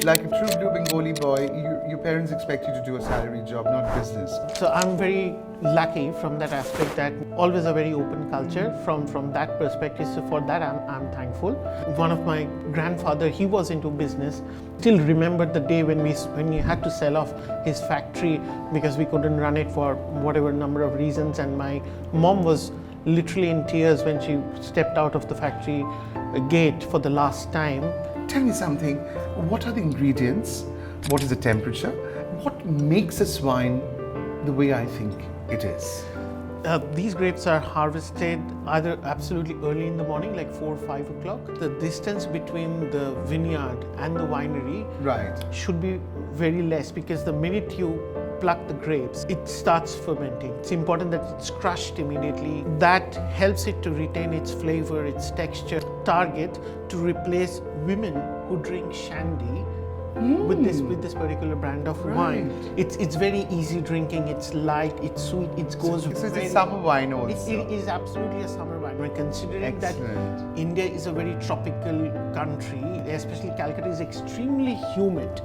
Like a true blue Bengali boy, your parents expect you to do a salary job, not business. So I'm very lucky from that aspect, that always a very open culture from that perspective. So for that I'm thankful. One of my grandfather, he was into business. Still remember the day when we had to sell off his factory because we couldn't run it for whatever number of reasons, and my mom was literally in tears when she stepped out of the factory gate for the last time. Tell me something, what are the ingredients? What is the temperature? What makes this wine the way I think it is? These grapes are harvested either absolutely early in the morning, like 4 or 5 o'clock. The distance between the vineyard and the winery should be very less, because the minute you pluck the grapes, it starts fermenting. It's important that it's crushed immediately. That helps it to retain its flavor, its texture. Target to replace women who drink shandy with this particular brand of wine. It's very easy drinking, it's light, it's sweet, it goes So it's a summer wine also. It is absolutely a summer wine. When considering that India is a very tropical country, especially Calcutta is extremely humid.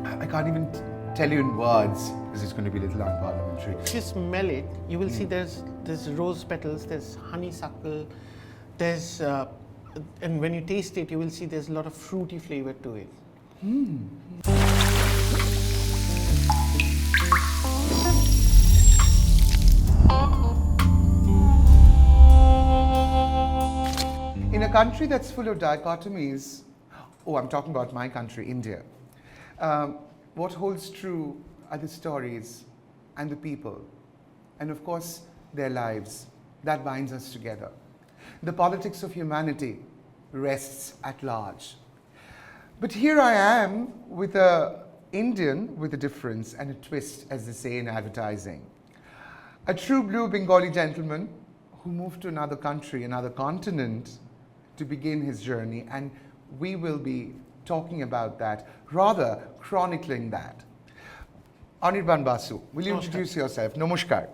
I can't even tell you in words because it's going to be a little unparliamentary. If you smell it, you will see there's rose petals, there's honeysuckle, there's and when you taste it, you will see there's a lot of fruity flavor to it. In a country that's full of dichotomies, I'm talking about my country, India, what holds true are the stories and the people, and of course their lives. That binds us together. The politics of humanity rests at large. But here I am with an Indian with a difference and a twist, as they say in advertising. A true blue Bengali gentleman who moved to another country, another continent to begin his journey, and we will be talking about that, rather chronicling that. Anirban Basu, will you introduce yourself? Namaskar.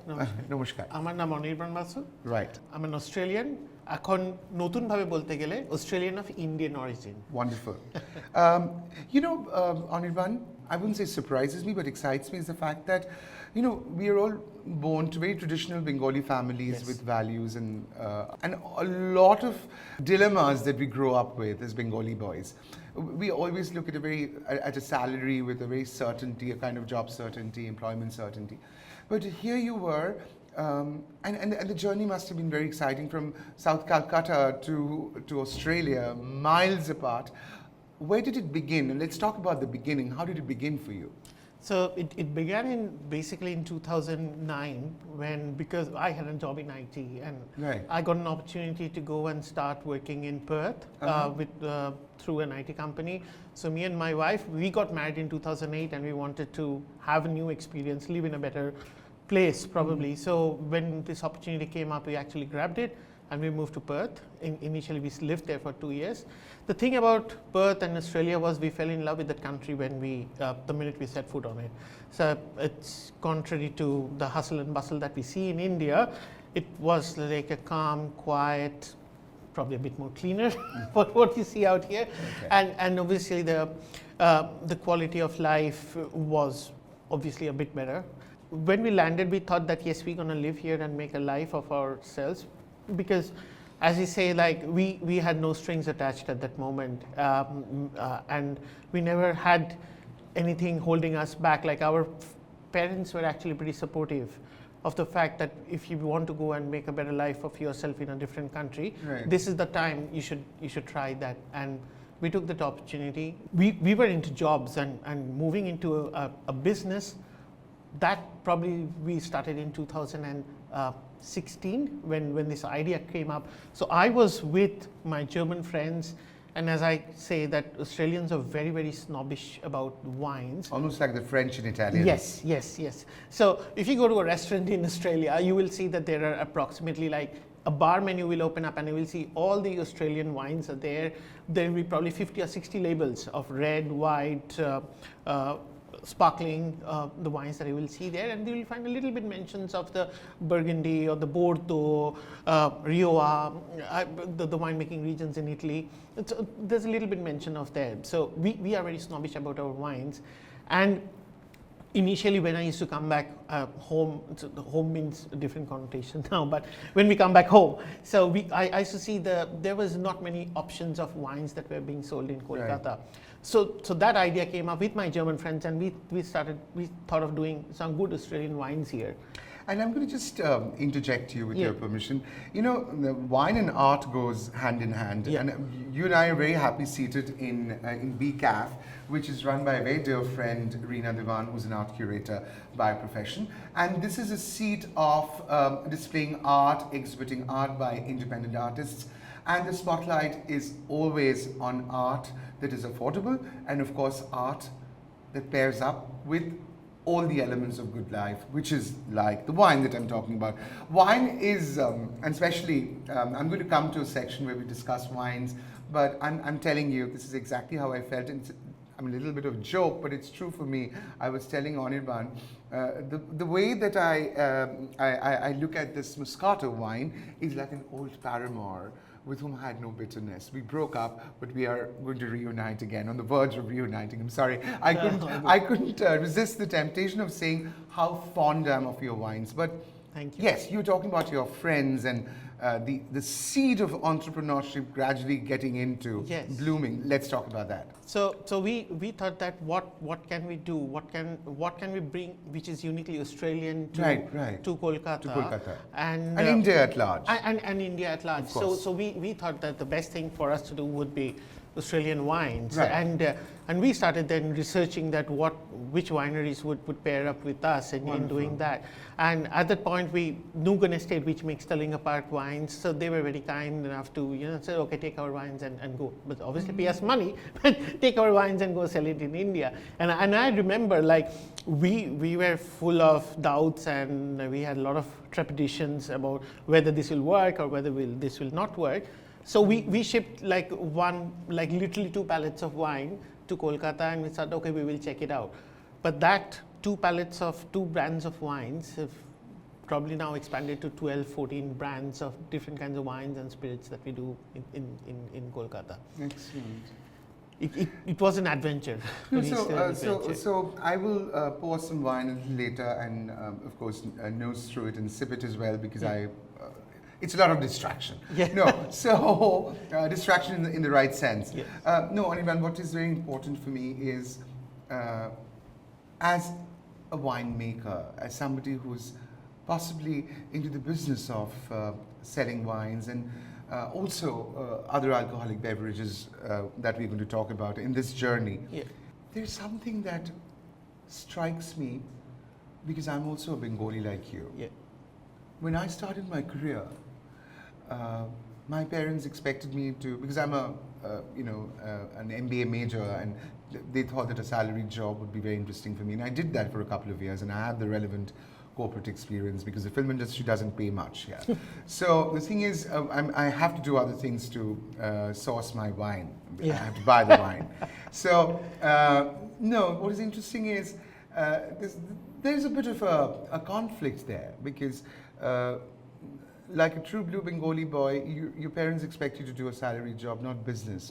Namaskar. আমার নাম Anirban Basu. Right. I'm an Australian. এখন নতুন ভাবে বলতে গেলে Australian of Indian origin. Wonderful. Anirban, I wouldn't say surprises me, but excites me is the fact that, we are all born to very traditional Bengali families with values and a lot of dilemmas that we grow up with as Bengali boys. We always look at a salary with a very certainty, a kind of job certainty, employment certainty. But here you were, and the journey must have been very exciting, from South Calcutta to Australia, miles apart. Where did it begin? And let's talk about the beginning. How did it begin for you? So it began basically in 2009, because I had a job in IT, and I got an opportunity to go and start working in Perth through an IT company. So me and my wife, we got married in 2008, and we wanted to have a new experience, live in a better place probably. So when this opportunity came up, we actually grabbed it and we moved to Perth. Initially we lived there for 2 years. The thing about Perth and Australia was we fell in love with the country when the minute we set foot on it. So it's contrary to the hustle and bustle that we see in India. It was like a calm, quiet, probably a bit more cleaner what you see out here. And obviously the quality of life was obviously a bit better. When we landed, we thought that yes, we're going to live here and make a life of ourselves, because as you say, like we had no strings attached at that moment, and we never had anything holding us back. Like our parents were actually pretty supportive of the fact that if you want to go and make a better life of yourself in a different country, this is the time you should try that. And we took that opportunity. We were into jobs and moving into a business. That probably we started in 2016 when this idea came up. So I was with my German friends, and as I say that Australians are very, very snobbish about wines. Almost like the French and Italians. Yes. So if you go to a restaurant in Australia, you will see that there are approximately like a bar menu will open up and you will see all the Australian wines are there. There will be probably 50 or 60 labels of red, white, sparkling, the wines that you will see there, and you will find a little bit mentions of the Burgundy or the Bordeaux, Rioja, the winemaking regions in Italy. There's a little bit mention of them. So we are very snobbish about our wines. And initially, when I used to come back home, so the home means a different connotation now, but when we come back home, so I used to see there was not many options of wines that were being sold in Kolkata. Right. So that idea came up with my German friends, and we thought of doing some good Australian wines here. And I'm going to just interject you with your permission. You know, the wine and art goes hand in hand. Yeah. And you and I are very happy seated in BCAF, which is run by a very dear friend, Reena Diwan, who's an art curator by profession. And this is a seat of displaying art, exhibiting art by independent artists. And the spotlight is always on art that is affordable, and of course art that pairs up with all the elements of good life, which is like the wine that I'm talking about. Wine is, and especially, I'm going to come to a section where we discuss wines, but I'm telling you, this is exactly how I felt. And I'm a little bit of a joke, but it's true for me. I was telling Anirban, the way that I look at this Moscato wine is like an old paramour with whom I had no bitterness. We broke up, but we are going to reunite again, on the verge of reuniting. I'm sorry, I couldn't resist the temptation of saying how fond I am of your wines. But thank you. Yes, you're talking about your friends and the seed of entrepreneurship gradually getting into blooming. Let's talk about that. So we thought that what can we do? What can we bring which is uniquely Australian to Kolkata? To Kolkata. And India at large. And India at large. So we thought that the best thing for us to do would be Australian wines, and we started then researching that which wineries would pair up with us in doing that. And at that point, we knew an estate which makes Talinga Park wines, so they were very kind enough to say, okay, take our wines and go. But obviously pay us money, but take our wines and go sell it in India. And I remember, like, we were full of doubts, and we had a lot of trepidations about whether this will work or whether this will not work. So we shipped literally 2 pallets of wine to Kolkata, and we said, okay, we will check it out. But that 2 pallets of 2 brands of wines have probably now expanded to 12, 14 brands of different kinds of wines and spirits that we do in Kolkata. Excellent. It was an adventure. So I will pour some wine a little later, and of course nose through it and sip it as well, because it's a lot of distraction. Distraction in the right sense. No, Anirban, what is very important for me is, as a winemaker, as somebody who's possibly into the business of selling wines and also other alcoholic beverages that we're going to talk about in this journey, there's something that strikes me, because I'm also a Bengali like you. When I started my career, my parents expected me to, because I'm an MBA major, and they thought that a salaried job would be very interesting for me. And I did that for a couple of years, and I have the relevant corporate experience, because the film industry doesn't pay much here. So the thing is, I have to do other things to source my wine. I have to buy the wine. So, what is interesting is there's a bit of a conflict there, because like a true blue Bengali boy, your parents expect you to do a salary job, not business.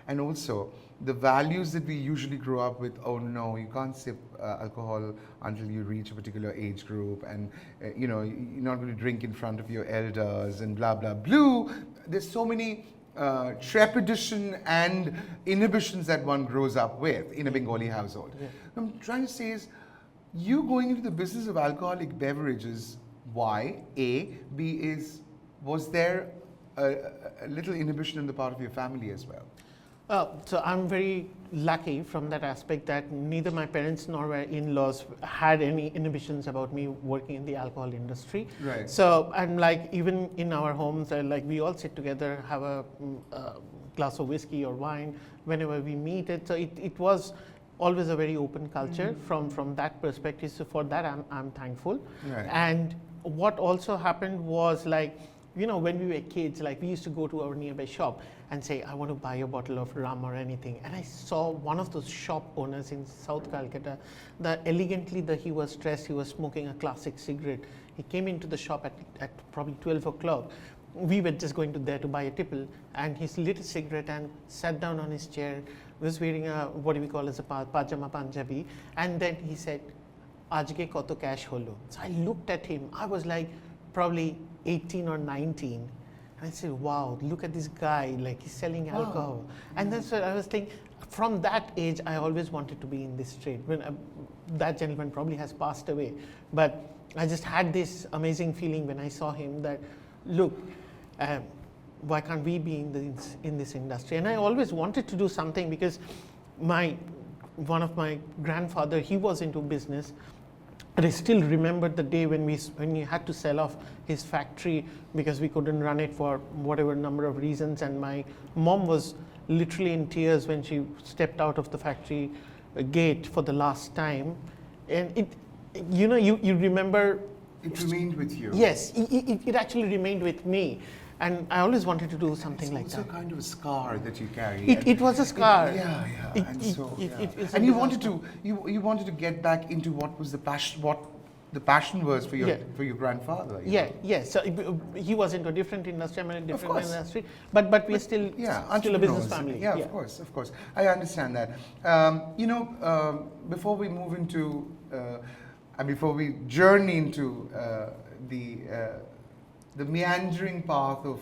And also the values that we usually grow up with, oh no, you can't sip alcohol until you reach a particular age group, and you're not going to drink in front of your elders, and blah blah blue. There's so many trepidation and inhibitions that one grows up with in a Bengali household. What I'm trying to say is, you going into the business of alcoholic beverages, why? A. B is, was there a little inhibition in the part of your family as well? So I'm very lucky from that aspect that neither my parents nor my in-laws had any inhibitions about me working in the alcohol industry. Right. So, and like even in our homes, like we all sit together, have a glass of whiskey or wine whenever we meet. So it was always a very open culture from that perspective. So for that, I'm thankful. Right. And what also happened was, like, you know, when we were kids, like we used to go to our nearby shop and say, I want to buy a bottle of rum or anything. And I saw one of those shop owners in South Calcutta, he was dressed, he was smoking a classic cigarette. He came into the shop at probably 12 o'clock. We were just going to there to buy a tipple, and he lit a cigarette and sat down on his chair, was wearing a, what do we call as a pajama Punjabi, and then he said, Ajke koto cash holo. So I looked at him, I was like probably 18 or 19, and I said, wow, look at this guy, like he's selling alcohol. And that's what I was thinking. From that age, I always wanted to be in this trade. When that gentleman probably has passed away, but I just had this amazing feeling when I saw him that, look, why can't we be in this industry? And I always wanted to do something, because one of my grandfather, he was into business. And I still remember the day when we had to sell off his factory because we couldn't run it for whatever number of reasons. And my mom was literally in tears when she stepped out of the factory gate for the last time. And you remember. It remained with you. Yes, it actually remained with me. And I always wanted to do something like that. It's also kind of a scar that you carry. It was a scar. And you wanted to get back into what was the passion was for your grandfather. Yes. So he was into a different industry, I'm in a different industry, but we're still a business family. Yeah, of course. I understand that. Before we move into, before we journey into the meandering path of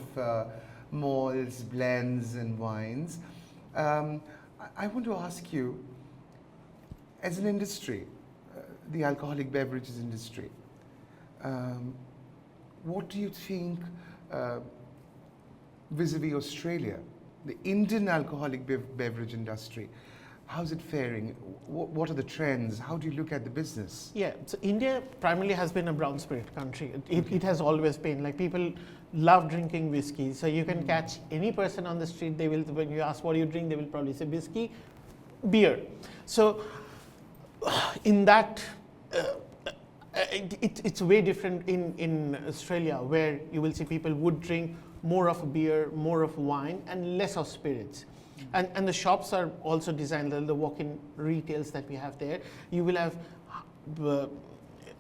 malts, blends, and wines, I want to ask you, as an industry, the alcoholic beverages industry, what do you think vis-a-vis Australia, the Indian alcoholic beverage industry? How's it faring? What are the trends? How do you look at the business? Yeah, so India primarily has been a brown spirit country. It has always been. Like, people love drinking whiskey. So you can catch any person on the street, they will, when you ask what do you drink, they will probably say whiskey, beer. So in that, it's way different in Australia, where you will see people would drink more of beer, more of wine, and less of spirits. And the shops are also designed, the walk-in retails that we have there. You will have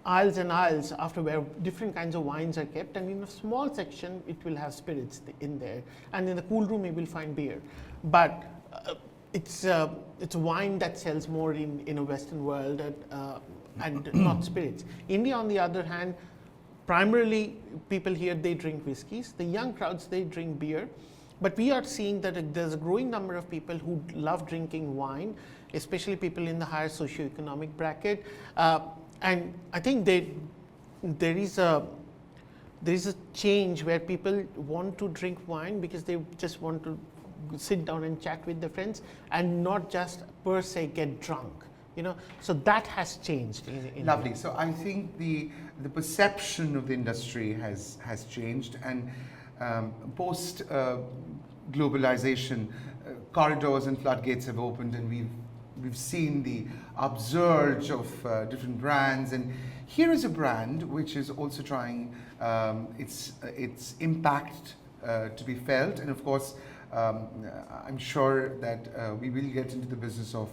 aisles and aisles after where different kinds of wines are kept, and in a small section it will have spirits in there. And in the cool room you will find beer. But it's wine that sells more in a Western world, and not spirits. India, on the other hand, primarily people here, they drink whiskeys. The young crowds, they drink beer. But we are seeing that there's a growing number of people who love drinking wine, especially people in the higher socioeconomic bracket. And I think there is a change where people want to drink wine because they just want to sit down and chat with their friends and not just per se get drunk. So that has changed. Lovely. So I think the perception of the industry has changed, and post globalization, corridors and floodgates have opened, and we've seen the upsurge of different brands. And here is a brand which is also trying its impact to be felt. And of course, I'm sure that we will get into the business of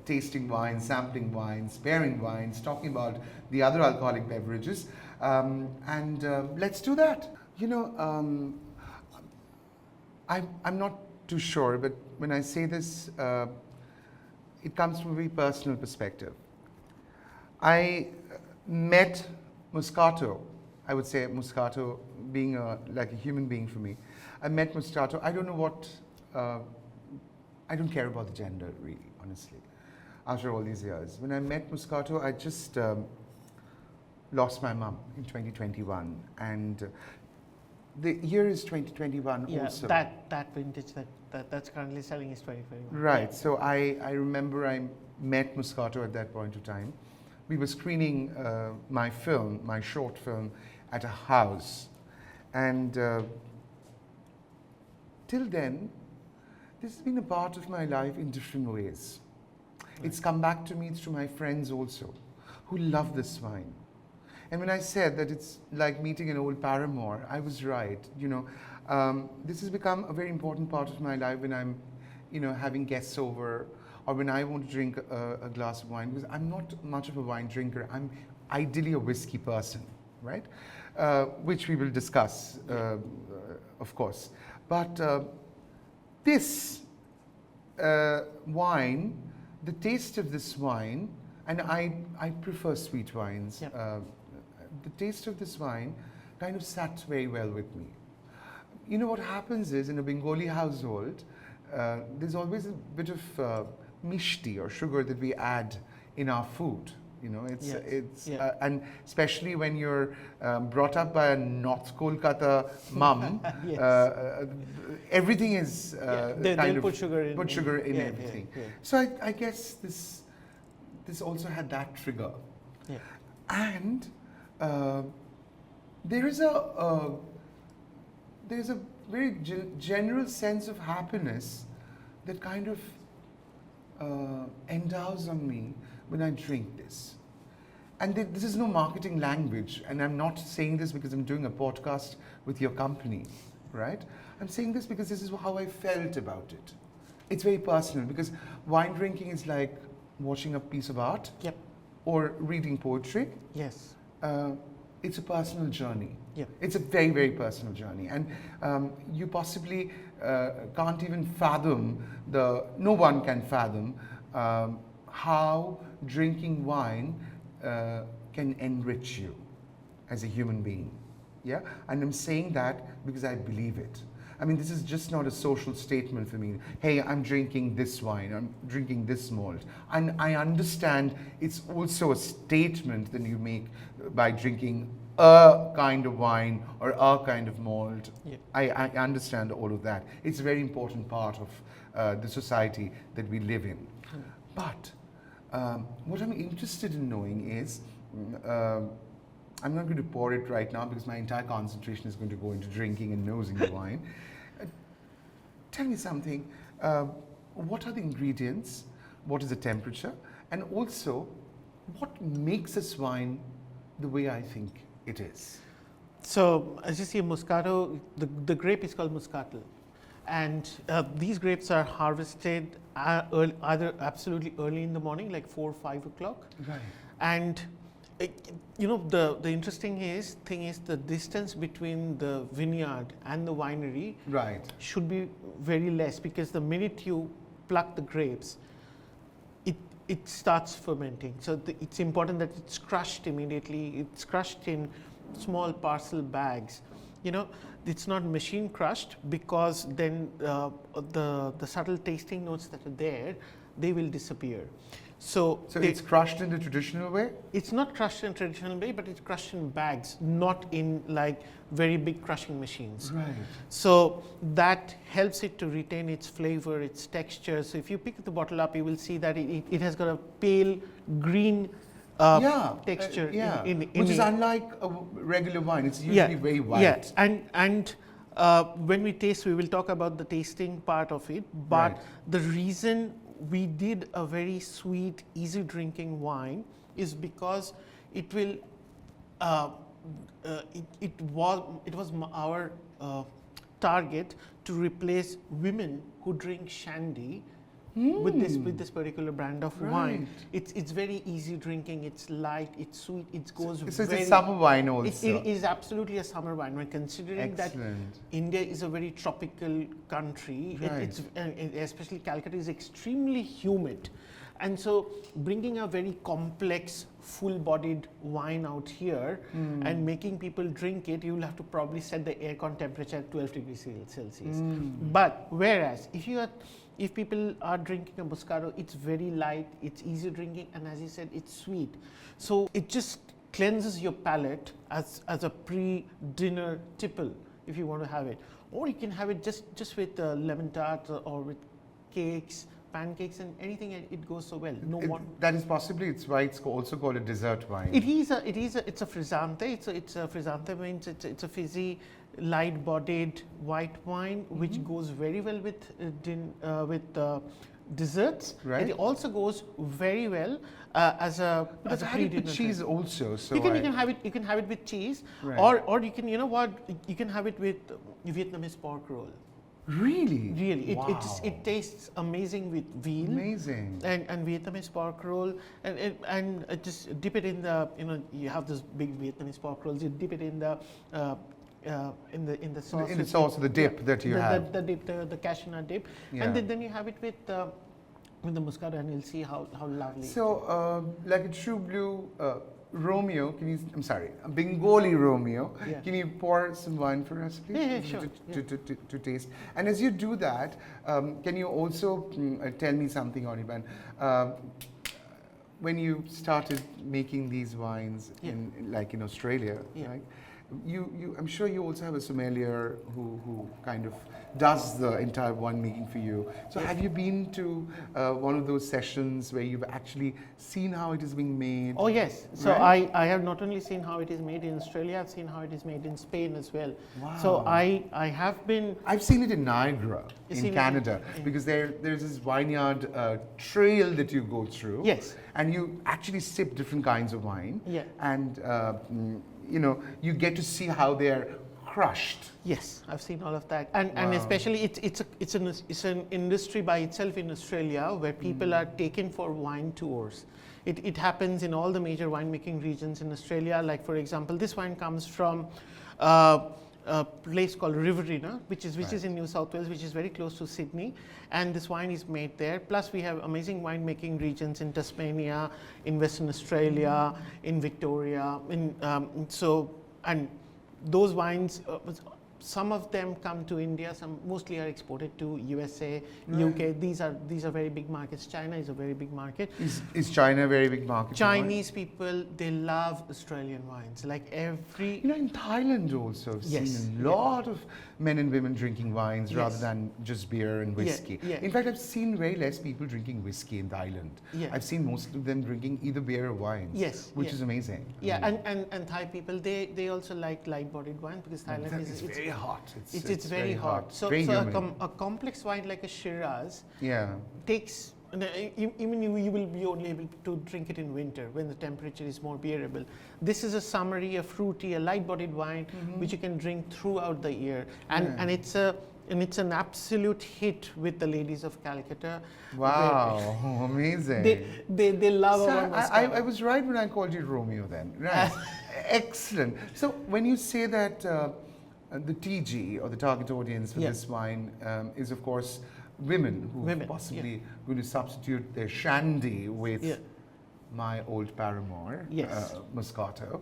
tasting wines, sampling wines, pairing wines, talking about the other alcoholic beverages, and let's do that. I'm not too sure, but when I say this, it comes from a very personal perspective. I met Moscato. I would say Moscato being like a human being for me. I met Moscato. I don't know what. I don't care about the gender, really, honestly. After all these years, when I met Moscato, I just lost my mum in 2021, and the year is 2021 also. That vintage that's currently selling is 2021. Right. So I remember I met Moscato at that point of time. We were screening my short film, at a house, and till then, this has been a part of my life in different ways. Right. It's come back to me through my friends also, who love this wine. And when I said that it's like meeting an old paramour, I was right. This has become a very important part of my life when I'm, having guests over, or when I want to drink a glass of wine, because I'm not much of a wine drinker. I'm ideally a whiskey person, right? Which we will discuss, of course. But this wine, the taste of this wine, and I prefer sweet wines. Yep. The taste of this wine kind of sat very well with me. What happens is, in a Bengali household, there's always a bit of mishti or sugar that we add in our food. And especially when you're brought up by a North Kolkata mum, everything is they'll put sugar in everything. So I guess this also had that trigger. Yeah. And there is a very general sense of happiness that kind of endows on me when I drink this. And this is no marketing language, and I'm not saying this because I'm doing a podcast with your company, right? I'm saying this because this is how I felt about it. It's very personal, because wine drinking is like watching a piece of art. Yep. Or reading poetry. Yes. It's a personal journey. Yep. It's a very, very personal journey. And you possibly can't even fathom, no one can fathom how drinking wine can enrich you as a human being. Yeah? And I'm saying that because I believe it. I mean, this is just not a social statement for me. Hey, I'm drinking this wine, I'm drinking this malt. And I understand it's also a statement that you make by drinking a kind of wine or a kind of malt. Yeah. I understand all of that. It's a very important part of the society that we live in. But what I'm interested in knowing is, I'm not going to pour it right now because my entire concentration is going to go into drinking and nosing the wine. Tell me something. What are the ingredients? What is the temperature? And also, what makes this wine the way I think it is? So, as you see, Moscato, the grape is called Moscatel. And these grapes are harvested either absolutely early in the morning, like 4 or 5 o'clock. Right. And the interesting thing is the distance between the vineyard and the winery should be very less, because the minute you pluck the grapes, it starts fermenting. So it's important that it's crushed immediately. It's crushed in small parcel bags. It's not machine crushed, because then the subtle tasting notes that are there, they will disappear. So it's crushed in the traditional way? It's not crushed in traditional way, but it's crushed in bags, not in like very big crushing machines. Right. So that helps it to retain its flavor, its texture. So if you pick the bottle up, you will see that it has got a pale green texture. Which is unlike a regular wine. It's usually very white. Yeah, and when we taste, we will talk about the tasting part of it. But the reason we did a very sweet, easy drinking wine is because it will. It was our target to replace women who drink shandy with this particular brand of wine. It's very easy drinking. It's light. It's sweet. It goes. So it's a summer wine also. It is absolutely a summer wine. When considering that India is a very tropical country, it's especially Calcutta is extremely humid, and so bringing a very complex, full-bodied wine out here and making people drink it, you will have to probably set the aircon temperature at 12 degrees Celsius. But whereas if people are drinking a Moscato, it's very light, it's easy drinking, and as you said, it's sweet. So it just cleanses your palate as a pre-dinner tipple if you want to have it. Or you can have it just with lemon tart or with cakes, pancakes, and anything. It goes so well. That is possibly why it's also called a dessert wine. It's a frizzante. It's a frizzante means it's a fizzy, light-bodied white wine which goes very well with desserts. Right. It also goes very well as a pre-dinner with cheese also. So you can have it. You can have it with cheese, right. or you can, you know what, you can have it with Vietnamese pork roll. Really? Really, wow. it tastes amazing with veal. Amazing. And Vietnamese pork roll, and just dip it in the, you know, you have those big Vietnamese pork rolls. You dip it in the sauce. In the sauce, the dip that you have. The dip, the cashew nut dip, and then you have it with the Moscato, and you'll see how lovely. So, like a true blue Romeo, I'm sorry, a Bengali Romeo, can you pour some wine for us, please? Yeah, sure. To taste. And as you do that, can you also tell me something, Oriban? When you started making these wines in Australia, right? I'm sure you also have a sommelier who kind of does the entire wine making for you. So have you been to one of those sessions where you've actually seen how it is being made? Oh yes. So right? I have not only seen how it is made in Australia, I've seen how it is made in Spain as well. Wow. So I have been... I've seen it in Niagara, in Canada, because there's this vineyard trail that you go through. Yes. And you actually sip different kinds of wine. Yeah. And you get to see how they're crushed. Yes, I've seen all of that, and especially it's an industry by itself in Australia where people are taken for wine tours. It happens in all the major winemaking regions in Australia. Like for example, this wine comes from a place called Riverina, which is in New South Wales, which is very close to Sydney, and this wine is made there. Plus, we have amazing winemaking regions in Tasmania, in Western Australia, in Victoria, and those wines. Some of them come to India. Some mostly are exported to USA, UK. These are very big markets. China is a very big market. Is China a very big market? Chinese people, they love Australian wines. Like every... in Thailand also, I've seen a lot of men and women drinking wines rather than just beer and whiskey. In fact, I've seen very less people drinking whiskey in Thailand. I've seen most of them drinking either beer or wines, which is amazing. And Thai people, they also like light-bodied wine because Thailand is very hot. It's very hot. So a complex wine like a Shiraz takes... Even you will be only able to drink it in winter when the temperature is more bearable. This is a summery, a fruity, a light-bodied wine which you can drink throughout the year, and it's an absolute hit with the ladies of Calcutta. Wow, amazing! They love our Moscato. I was right when I called you Romeo then. Right, excellent. So when you say that the TG or the target audience for this wine is of course women who are possibly going to substitute their shandy with my old paramour, Moscato.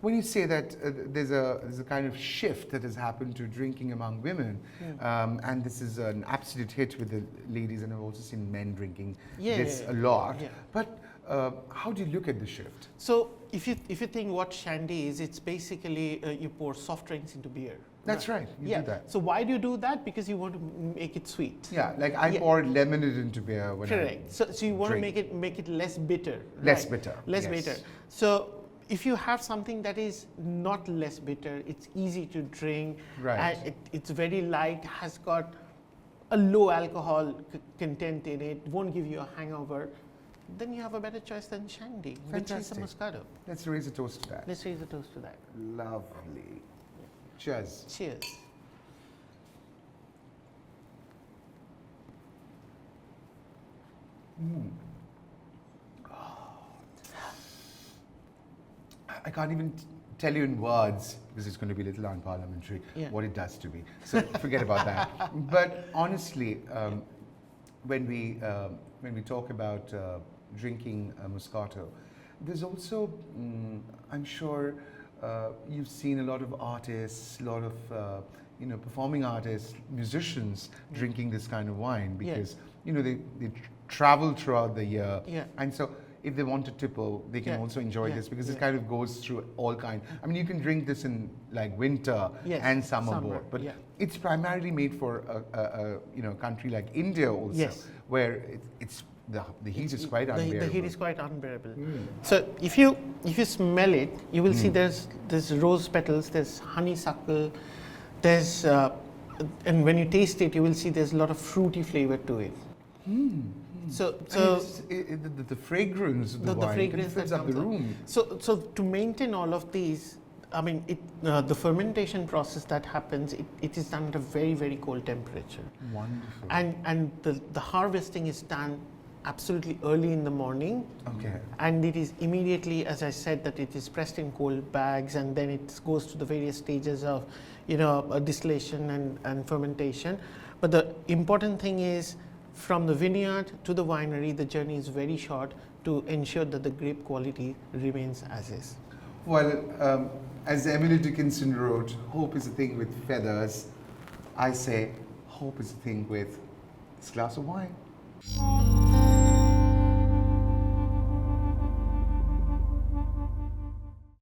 When you say that there's a kind of shift that has happened to drinking among women, and this is an absolute hit with the ladies, and I've also seen men drinking this a lot. But how do you look at the shift? So if you think what shandy is, it's basically you pour soft drinks into beer. That's right. You do that. So why do you do that? Because you want to make it sweet. Yeah, like I pour lemonade into beer when Correct. So you want to make it less bitter. Less bitter. Less bitter. So if you have something that is not less bitter, it's easy to drink. Right. It's very light, has got a low alcohol content in it, won't give you a hangover. Then you have a better choice than shandy, which is a Moscato. Let's raise a toast to that. Let's raise a toast to that. Lovely. Cheers. Cheers. I can't even tell you in words, because it's going to be a little unparliamentary, what it does to me. So forget about that. But honestly, when we talk about drinking Moscato, there's also, I'm sure, you've seen a lot of artists, a lot of performing artists, musicians drinking this kind of wine because they travel throughout the year, and so if they want to tipple, they can also enjoy this because it kind of goes through all kinds. I mean, you can drink this in like winter and summer both, but it's primarily made for a country like India also, where it's the heat is quite unbearable. The heat is quite unbearable. So if you smell it, you will see there's rose petals, there's honeysuckle, there's and when you taste it, you will see there's a lot of fruity flavor to it. So the fragrance of the wine fragrance fills that up the comes room. So to maintain all of these, I mean, the fermentation process that happens, it is done at a very, very cold temperature. Wonderful. And the harvesting is done absolutely early in the morning. Okay. And it is immediately, as I said, that it is pressed in cold bags, and then it goes to the various stages of, distillation and fermentation. But the important thing is, from the vineyard to the winery, the journey is very short to ensure that the grape quality remains as is. Well, as Emily Dickinson wrote, hope is a thing with feathers. I say, hope is a thing with this glass of wine.